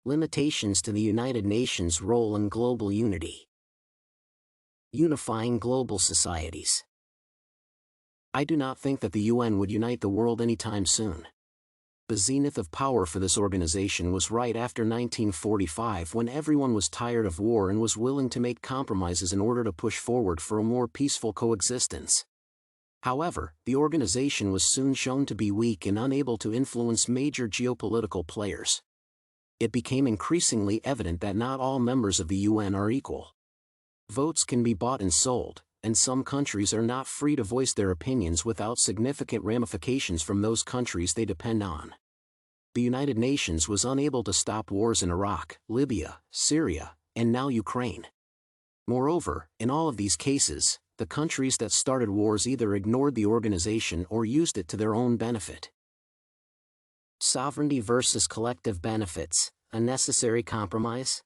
Limitations to the United Nations' role in global unity. Unifying global societies. I do not think that the UN would unite the world anytime soon. The zenith of power for this organization was right after 1945, when everyone was tired of war and was willing to make compromises in order to push forward for a more peaceful coexistence. However, the organization was soon shown to be weak and unable to influence major geopolitical players. It became increasingly evident that not all members of the UN are equal. Votes can be bought and sold, and some countries are not free to voice their opinions without significant ramifications from those countries they depend on. The United Nations was unable to stop wars in Iraq, Libya, Syria, and now Ukraine. Moreover, in all of these cases, the countries that started wars either ignored the organization or used it to their own benefit. Sovereignty versus collective benefits, a necessary compromise?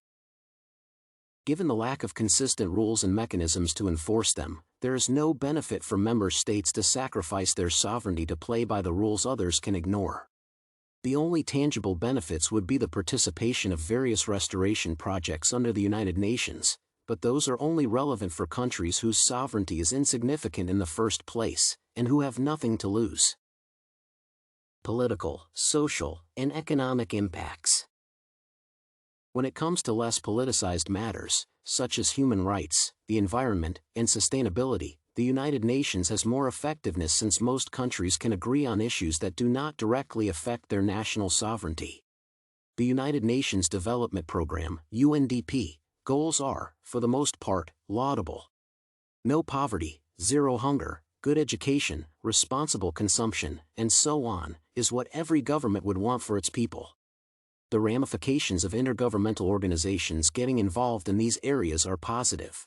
Given the lack of consistent rules and mechanisms to enforce them, there is no benefit for member states to sacrifice their sovereignty to play by the rules others can ignore. The only tangible benefits would be the participation of various restoration projects under the United Nations, but those are only relevant for countries whose sovereignty is insignificant in the first place, and who have nothing to lose. Political, social, and economic impacts. When it comes to less politicized matters, such as human rights, the environment, and sustainability, the United Nations has more effectiveness since most countries can agree on issues that do not directly affect their national sovereignty. The United Nations Development Programme, UNDP, goals are, for the most part, laudable. No poverty, zero hunger, good education, responsible consumption, and so on, is what every government would want for its people. The ramifications of intergovernmental organizations getting involved in these areas are positive.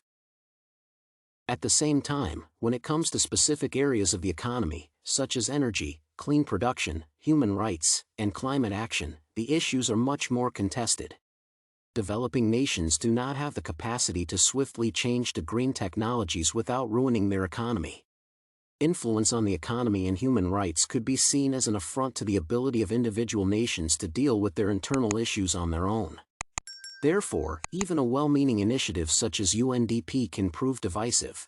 At the same time, when it comes to specific areas of the economy, such as energy, clean production, human rights, and climate action, the issues are much more contested. Developing nations do not have the capacity to swiftly change to green technologies without ruining their economy. Influence on the economy and human rights could be seen as an affront to the ability of individual nations to deal with their internal issues on their own. Therefore, even a well-meaning initiative such as UNDP can prove divisive.